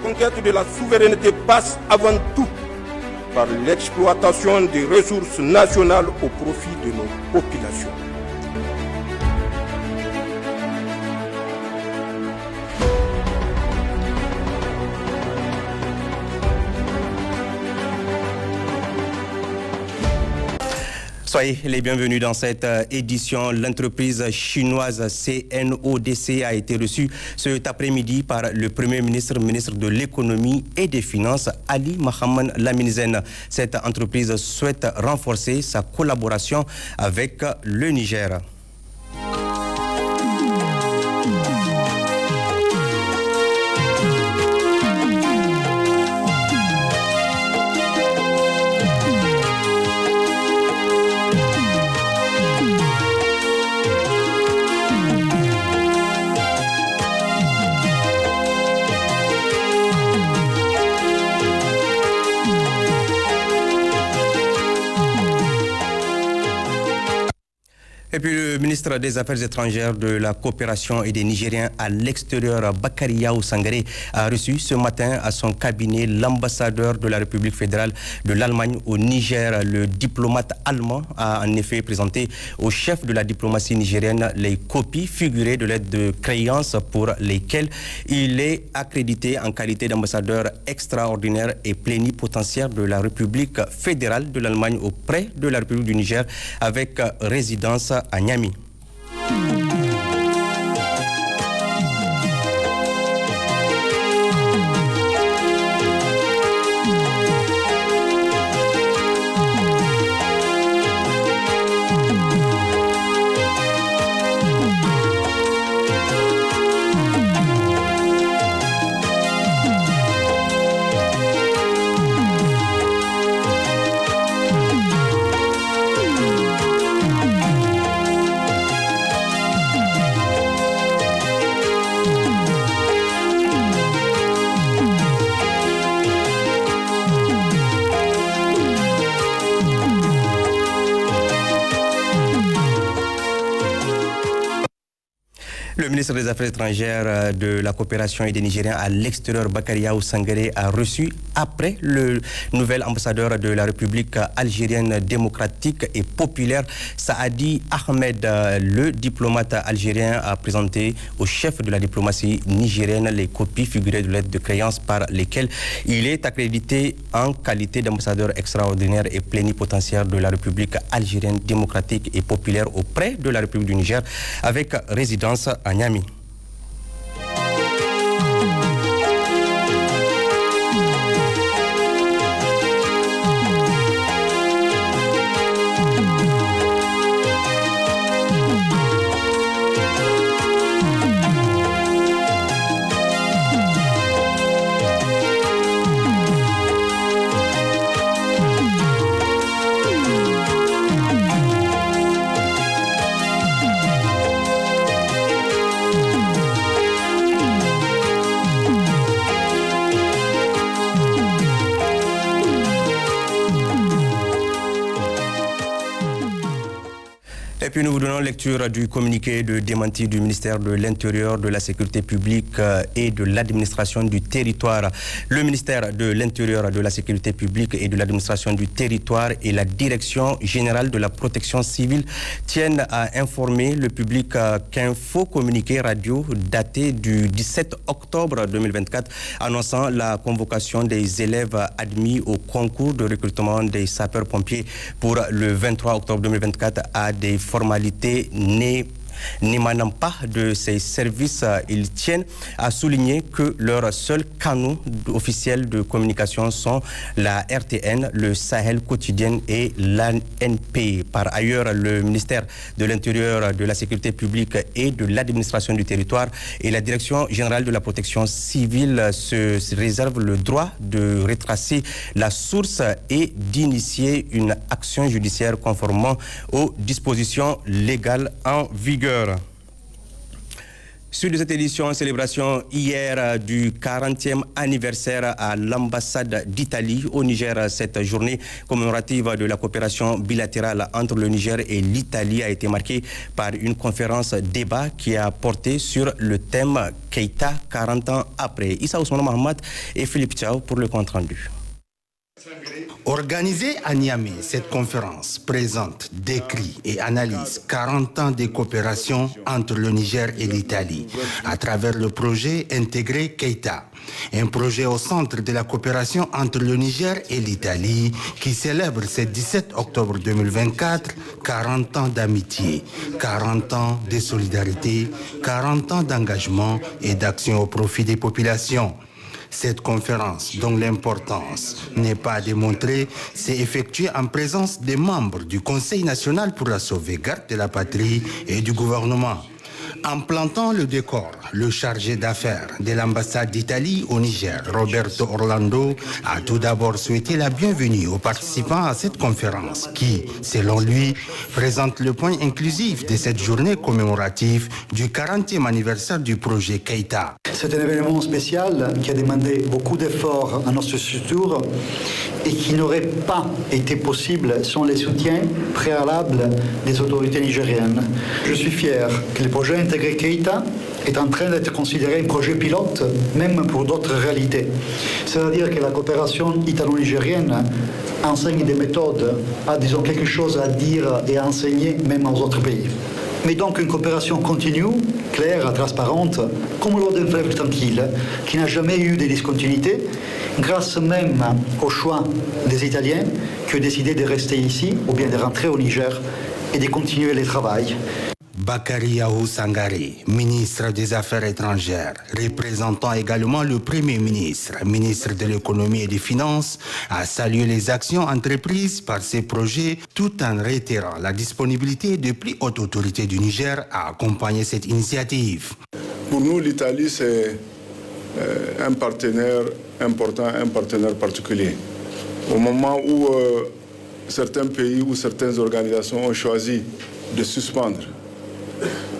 conquête de la souveraineté passe avant tout par l'exploitation des ressources nationales au profit de nos populations. Soyez les bienvenus dans cette édition. L'entreprise chinoise CNODC a été reçue cet après-midi par le Premier ministre, ministre de l'Économie et des Finances, Ali Mohamed Lamine. Cette entreprise souhaite renforcer sa collaboration avec le Niger. Et puis le ministre des Affaires étrangères, de la coopération et des Nigériens à l'extérieur, Bakariaou Sangaré, a reçu ce matin à son cabinet l'ambassadeur de la République fédérale de l'Allemagne au Niger. Le diplomate allemand a en effet présenté au chef de la diplomatie nigérienne les copies figurées de lettres de créance pour lesquelles il est accrédité en qualité d'ambassadeur extraordinaire et plénipotentiaire de la République fédérale de l'Allemagne auprès de la République du Niger avec résidence à Niamey. Le ministre des Affaires étrangères, de la coopération et des Nigériens à l'extérieur, Bakariaou Sangaré, a reçu après le nouvel ambassadeur de la République algérienne démocratique et populaire, Saadi Ahmed. Le diplomate algérien a présenté au chef de la diplomatie nigérienne les copies figurées de lettres de créance par lesquelles il est accrédité en qualité d'ambassadeur extraordinaire et plénipotentiaire de la République algérienne démocratique et populaire auprès de la République du Niger avec résidence à Niamey. Et puis nous vous donnons lecture du communiqué de démenti du ministère de l'Intérieur, de la Sécurité publique et de l'administration du territoire. Le ministère de l'Intérieur, de la Sécurité publique et de l'administration du territoire et la Direction générale de la protection civile tiennent à informer le public qu'un faux communiqué radio daté du 17 octobre 2024 annonçant la convocation des élèves admis au concours de recrutement des sapeurs-pompiers pour le 23 octobre 2024 à des formalités n'émanant pas de ces services. Ils tiennent à souligner que leurs seuls canaux officiels de communication sont la RTN, le Sahel quotidien et l'ANP. Par ailleurs, le ministère de l'Intérieur, de la Sécurité publique et de l'administration du territoire et la Direction générale de la protection civile se réservent le droit de retracer la source et d'initier une action judiciaire conformément aux dispositions légales en vigueur. Suite de cette édition, célébration hier du 40e anniversaire à l'ambassade d'Italie au Niger. Cette journée commémorative de la coopération bilatérale entre le Niger et l'Italie a été marquée par une conférence débat qui a porté sur le thème Keïta 40 ans après. Issa Ousmane Mohamed et Philippe Tchao pour le compte rendu. Organisée à Niamey, cette conférence présente, décrit et analyse 40 ans de coopération entre le Niger et l'Italie à travers le projet intégré Keïta, un projet au centre de la coopération entre le Niger et l'Italie qui célèbre ce 17 octobre 2024 40 ans d'amitié, 40 ans de solidarité, 40 ans d'engagement et d'action au profit des populations. Cette conférence, dont l'importance n'est pas à démontrer, s'est effectuée en présence des membres du Conseil national pour la sauvegarde de la patrie et du gouvernement. En plantant le décor, le chargé d'affaires de l'ambassade d'Italie au Niger, Roberto Orlando, a tout d'abord souhaité la bienvenue aux participants à cette conférence qui, selon lui, présente le point inclusif de cette journée commémorative du 40e anniversaire du projet Keïta. C'est un événement spécial qui a demandé beaucoup d'efforts à notre structure et qui n'aurait pas été possible sans les soutiens préalables des autorités nigériennes. Je suis fier que le projet intégré Keïta est en train d'être considéré un projet pilote, même pour d'autres réalités. C'est-à-dire que la coopération italo-nigérienne enseigne des méthodes, a disons quelque chose à dire et à enseigner même aux autres pays. Mais donc une coopération continue, claire, transparente, comme l'eau d'un fleuve tranquille, qui n'a jamais eu de discontinuité, grâce même au choix des Italiens qui ont décidé de rester ici ou bien de rentrer au Niger et de continuer le travail. Bakary Yahou Sangaré, ministre des Affaires étrangères, représentant également le Premier ministre, ministre de l'Économie et des Finances, a salué les actions entreprises par ces projets tout en réitérant la disponibilité des plus hautes autorités du Niger à accompagner cette initiative. Pour nous, l'Italie, c'est un partenaire important, un partenaire particulier. Au moment où certains pays ou certaines organisations ont choisi de suspendre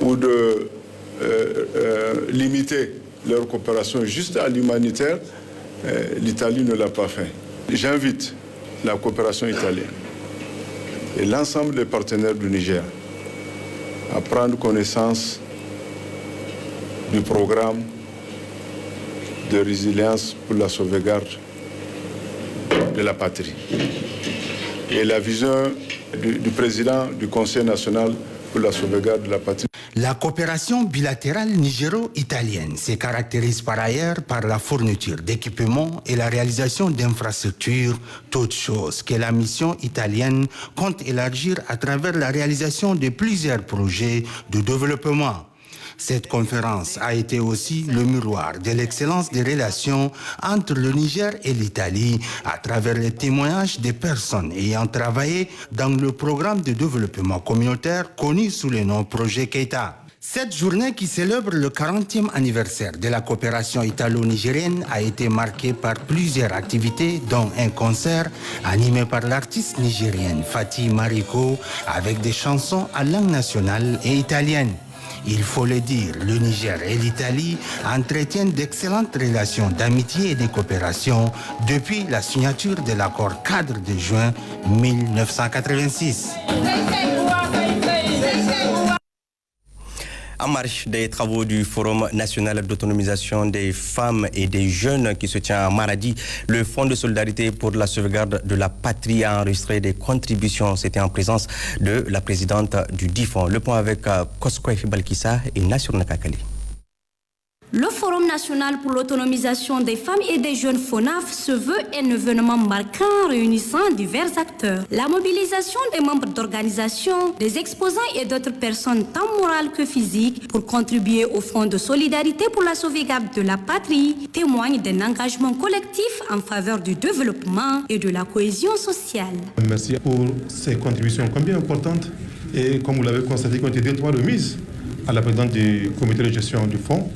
ou de limiter leur coopération juste à l'humanitaire, l'Italie ne l'a pas fait. J'invite la coopération italienne et l'ensemble des partenaires du Niger à prendre connaissance du programme de résilience pour la sauvegarde de la patrie et la vision du président du Conseil national pour la sauvegarde de la patrie. La coopération bilatérale nigéro-italienne se caractérise par ailleurs par la fourniture d'équipements et la réalisation d'infrastructures, toutes choses que la mission italienne compte élargir à travers la réalisation de plusieurs projets de développement. Cette conférence a été aussi le miroir de l'excellence des relations entre le Niger et l'Italie à travers les témoignages des personnes ayant travaillé dans le programme de développement communautaire connu sous le nom Projet Keïta. Cette journée qui célèbre le 40e anniversaire de la coopération italo-nigérienne a été marquée par plusieurs activités, dont un concert animé par l'artiste nigérienne Fatih Mariko avec des chansons en langue nationale et italienne. Il faut le dire, le Niger et l'Italie entretiennent d'excellentes relations d'amitié et de coopération depuis la signature de l'accord cadre de juin 1986. En marche des travaux du Forum national d'autonomisation des femmes et des jeunes qui se tient à Maradi, le Fonds de solidarité pour la sauvegarde de la patrie a enregistré des contributions. C'était en présence de la présidente du DIFON. Le point avec Koskouef Balkissa et Nassur Nakakali. Le Forum national pour l'autonomisation des femmes et des jeunes FONAF se veut un événement marquant réunissant divers acteurs. La mobilisation des membres d'organisations, des exposants et d'autres personnes tant morales que physiques pour contribuer au Fonds de solidarité pour la sauvegarde de la patrie témoigne d'un engagement collectif en faveur du développement et de la cohésion sociale. Merci pour ces contributions combien importantes et comme vous l'avez constaté, qui ont été 2 remises à la présidente du comité de gestion du fonds.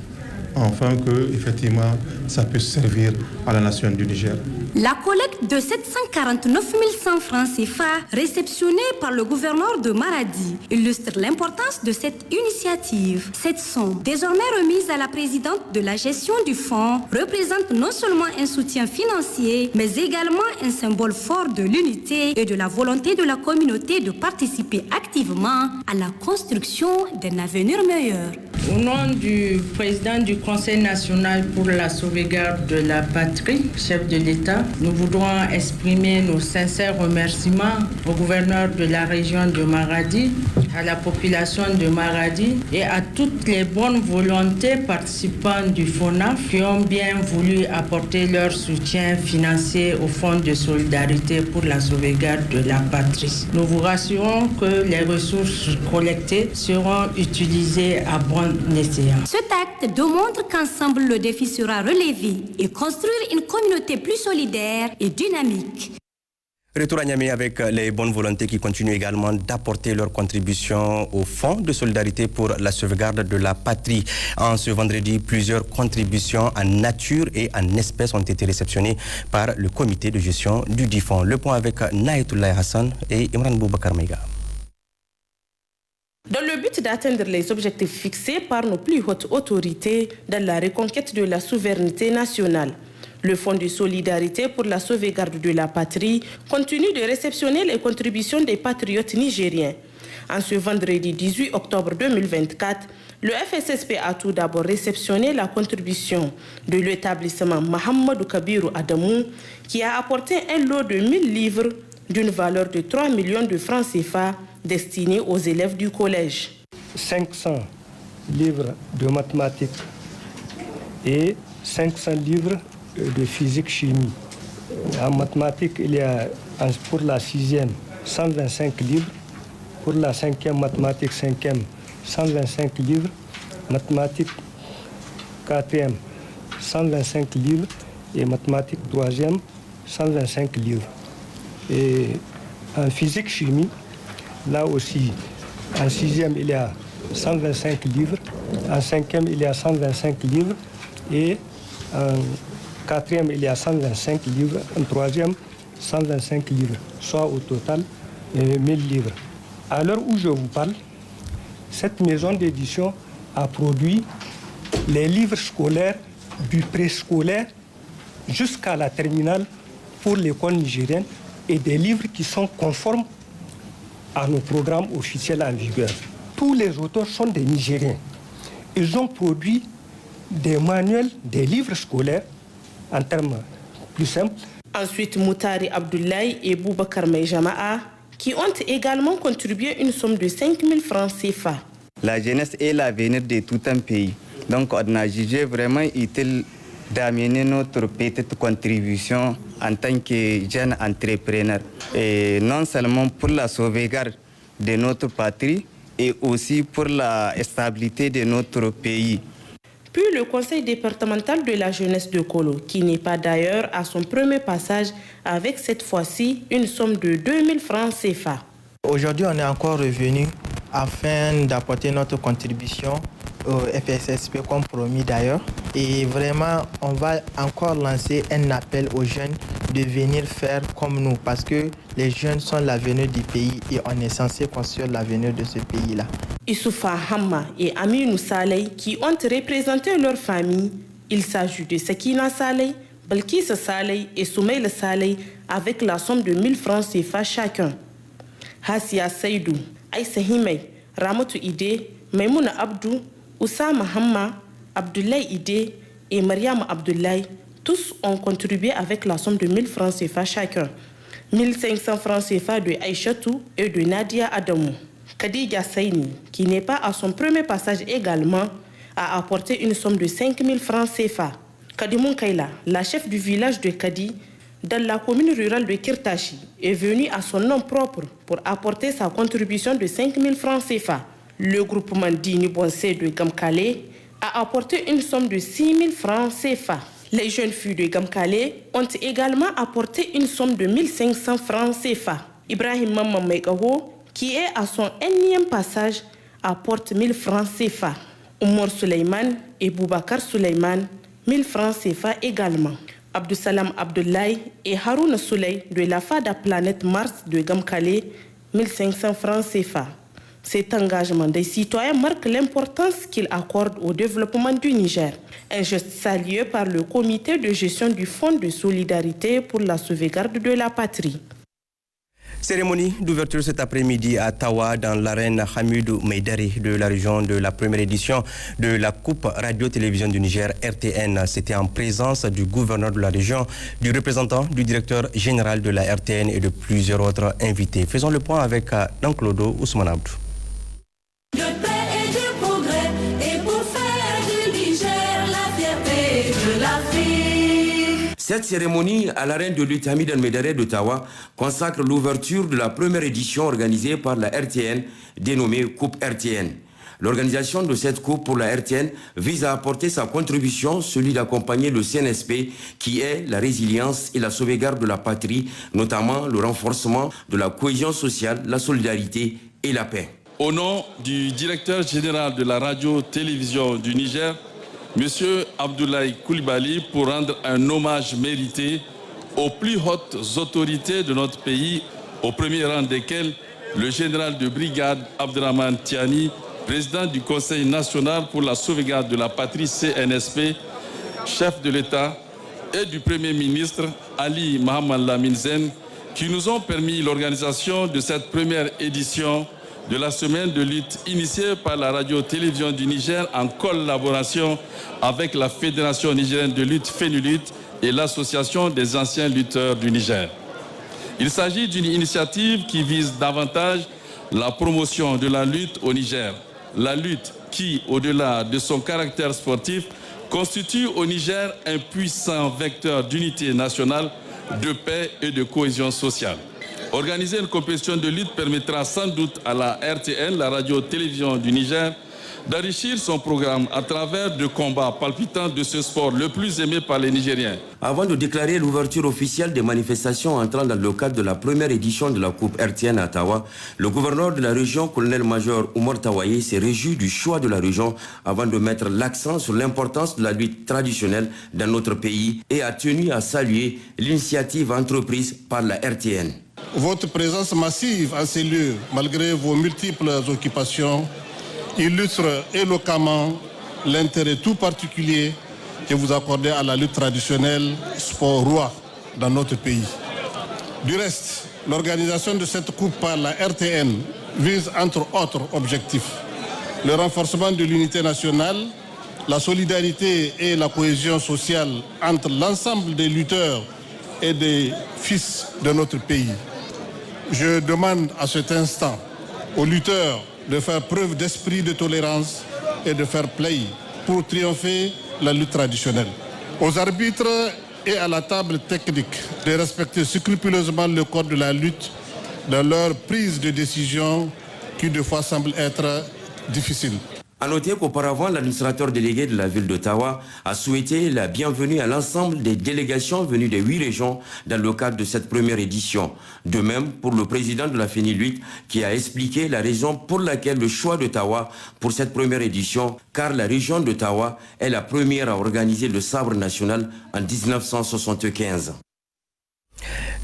afin que, effectivement, ça puisse servir à la nation du Niger. La collecte de 749 100 francs CFA réceptionnée par le gouverneur de Maradi illustre l'importance de cette initiative. Cette somme, désormais remise à la présidente de la gestion du fonds, représente non seulement un soutien financier, mais également un symbole fort de l'unité et de la volonté de la communauté de participer activement à la construction d'un avenir meilleur. Au nom du président du Conseil national pour la sauvegarde de la patrie, chef de l'État, nous voudrons exprimer nos sincères remerciements au gouverneur de la région de Maradi, à la population de Maradi et à toutes les bonnes volontés participants du FONAF qui ont bien voulu apporter leur soutien financier au Fonds de solidarité pour la sauvegarde de la patrie. Nous vous rassurons que les ressources collectées seront utilisées à bon escient. Cet acte démontre qu'ensemble le défi sera relevé et construire une communauté plus solidaire et dynamique. Retour à Niamey avec les bonnes volontés qui continuent également d'apporter leur contribution au Fonds de solidarité pour la sauvegarde de la patrie. En ce vendredi, plusieurs contributions en nature et en espèces ont été réceptionnées par le comité de gestion du dit fonds. Le point avec Naïtoulaye Hassan et Imran Boubacar Meiga. Dans le but d'atteindre les objectifs fixés par nos plus hautes autorités dans la reconquête de la souveraineté nationale, le Fonds de solidarité pour la sauvegarde de la patrie continue de réceptionner les contributions des patriotes nigériens. En ce vendredi 18 octobre 2024, le FSSP a tout d'abord réceptionné la contribution de l'établissement Mahamadou Kabirou Adamou qui a apporté un lot de 1000 livres d'une valeur de 3 millions de francs CFA destinés aux élèves du collège. 500 livres de mathématiques et 500 livres de physique-chimie. En mathématiques, il y a pour la 6e 125 livres, pour la 5e mathématiques 5e 125 livres, mathématiques 4e 125 livres et mathématiques 3e 125 livres. Et en physique-chimie, là aussi, en 6e, il y a 125 livres, en 5e, il y a 125 livres et en 4e, il y a 125 livres, en 3e, 125 livres, soit au total 1000 livres. À l'heure où je vous parle, cette maison d'édition a produit les livres scolaires du préscolaire jusqu'à la terminale pour l'école nigérienne et des livres qui sont conformes à nos programmes officiels en vigueur. Tous les auteurs sont des Nigériens. Ils ont produit des manuels, des livres scolaires en termes plus simples. Ensuite, Moutari Abdoulaye et Boubacar Meijama'a qui ont également contribué une somme de 5 000 francs CFA. La jeunesse est l'avenir de tout un pays. Donc on a jugé vraiment utile d'amener notre petite contribution en tant que jeune entrepreneur. Et non seulement pour la sauvegarde de notre patrie et aussi pour la stabilité de notre pays. Puis le conseil départemental de la jeunesse de Kolo, qui n'est pas d'ailleurs à son premier passage avec cette fois-ci une somme de 2000 francs CFA. Aujourd'hui, on est encore revenu afin d'apporter notre contribution au FSSP comme promis d'ailleurs. Et vraiment, on va encore lancer un appel aux jeunes de venir faire comme nous parce que les jeunes sont l'avenir du pays et on est censé construire l'avenir de ce pays-là. Issoufa Hamma et Aminou Saleh qui ont représenté leur famille. Il s'agit de Sakina Saleh, Balkis Saleh et Soumaïl Saleh avec la somme de 1000 francs CFA chacun. Hassia Seydou, Aïssa Himei, Ramotou Ide, Maimouna Abdou, Oussama Hamma, Abdoulaye Ide et Mariam Abdoulaye, tous ont contribué avec la somme de 1000 francs CFA chacun. 1500 francs CFA de Aïchatou et de Nadia Adamou. Khadija Saini, qui n'est pas à son premier passage également, a apporté une somme de 5000 francs CFA. Kadimoun Kaila, la chef du village de Kadi, dans la commune rurale de Kirtachi, est venue à son nom propre pour apporter sa contribution de 5000 francs CFA. Le groupement Dini Bonsé de Gamkale a apporté une somme de 6000 francs CFA. Les jeunes filles de Gamkale ont également apporté une somme de 1500 francs CFA. Ibrahim Mamman Megaho, qui est à son énième passage, apporte 1000 francs CFA. Oumar Suleiman et Boubacar Suleiman, 1000 francs CFA également. Abdussalam Abdoulaye et Harouna Souley de la FADA Planète Mars de Gamkale, 1500 francs CFA. Cet engagement des citoyens marque l'importance qu'ils accordent au développement du Niger. Un geste salué par le comité de gestion du Fonds de solidarité pour la sauvegarde de la patrie. Cérémonie d'ouverture cet après-midi à Tawa dans l'arène Hamidou Meidari de la région de la première édition de la Coupe Radio-Télévision du Niger RTN. C'était en présence du gouverneur de la région, du représentant du directeur général de la RTN et de plusieurs autres invités. Faisons le point avec Danklodo Ousmane Abdou. De paix et de progrès et pour faire du Niger la fierté de l'Afrique. Cette cérémonie à l'arène de lutte Hamid El-Meidari de Tawa consacre l'ouverture de la première édition organisée par la RTN dénommée Coupe RTN. L'organisation de cette coupe pour la RTN vise à apporter sa contribution, celui d'accompagner le CNSP qui est la résilience et la sauvegarde de la patrie, notamment le renforcement de la cohésion sociale, la solidarité et la paix. Au nom du directeur général de la radio-télévision du Niger, M. Abdoulaye Koulibaly, pour rendre un hommage mérité aux plus hautes autorités de notre pays, au premier rang desquelles le général de brigade Abdraman Tiani, président du Conseil national pour la sauvegarde de la patrie CNSP, chef de l'État, et du Premier ministre Ali Mohamed Lamine Zen, qui nous ont permis l'organisation de cette première édition de la semaine de lutte initiée par la radio-télévision du Niger en collaboration avec la Fédération nigérienne de lutte FENULUT et l'Association des anciens lutteurs du Niger. Il s'agit d'une initiative qui vise davantage la promotion de la lutte au Niger. La lutte qui, au-delà de son caractère sportif, constitue au Niger un puissant vecteur d'unité nationale, de paix et de cohésion sociale. Organiser une compétition de lutte permettra sans doute à la RTN, la radio-télévision du Niger, d'enrichir son programme à travers de combats palpitants de ce sport le plus aimé par les Nigériens. Avant de déclarer l'ouverture officielle des manifestations entrant dans le cadre de la première édition de la Coupe RTN à Tawa, le gouverneur de la région, colonel-major Oumar Tawaye, s'est réjoui du choix de la région avant de mettre l'accent sur l'importance de la lutte traditionnelle dans notre pays et a tenu à saluer l'initiative entreprise par la RTN. Votre présence massive à ces lieux, malgré vos multiples occupations, illustre éloquemment l'intérêt tout particulier que vous accordez à la lutte traditionnelle, sport roi dans notre pays. Du reste, l'organisation de cette coupe par la RTN vise entre autres objectifs le renforcement de l'unité nationale, la solidarité et la cohésion sociale entre l'ensemble des lutteurs et des fils de notre pays. Je demande à cet instant aux lutteurs de faire preuve d'esprit de tolérance et de fair play pour triompher la lutte traditionnelle. Aux arbitres et à la table technique de respecter scrupuleusement le code de la lutte dans leur prise de décision qui de fois semble être difficile. A noter qu'auparavant, l'administrateur délégué de la ville d'Ottawa a souhaité la bienvenue à l'ensemble des délégations venues des 8 régions dans le cadre de cette première édition. De même pour le président de la FENILUT qui a expliqué la raison pour laquelle le choix d'Ottawa pour cette première édition, car la région d'Ottawa est la première à organiser le sabre national en 1975.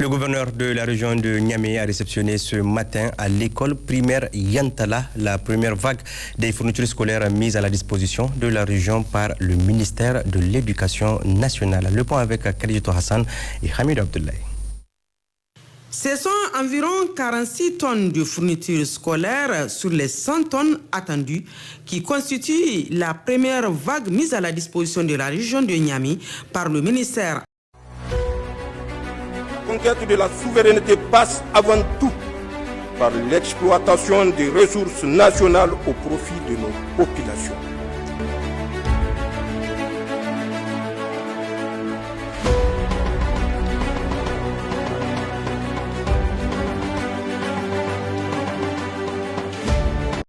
Le gouverneur de la région de Niamey a réceptionné ce matin à l'école primaire Yantala la première vague des fournitures scolaires mises à la disposition de la région par le ministère de l'Éducation nationale. Le point avec Khadijou Hassan et Hamid Abdoulaye. Ce sont environ 46 tonnes de fournitures scolaires sur les 100 tonnes attendues qui constituent la première vague mise à la disposition de la région de Niamey par le ministère. La conquête de la souveraineté passe avant tout par l'exploitation des ressources nationales au profit de nos populations.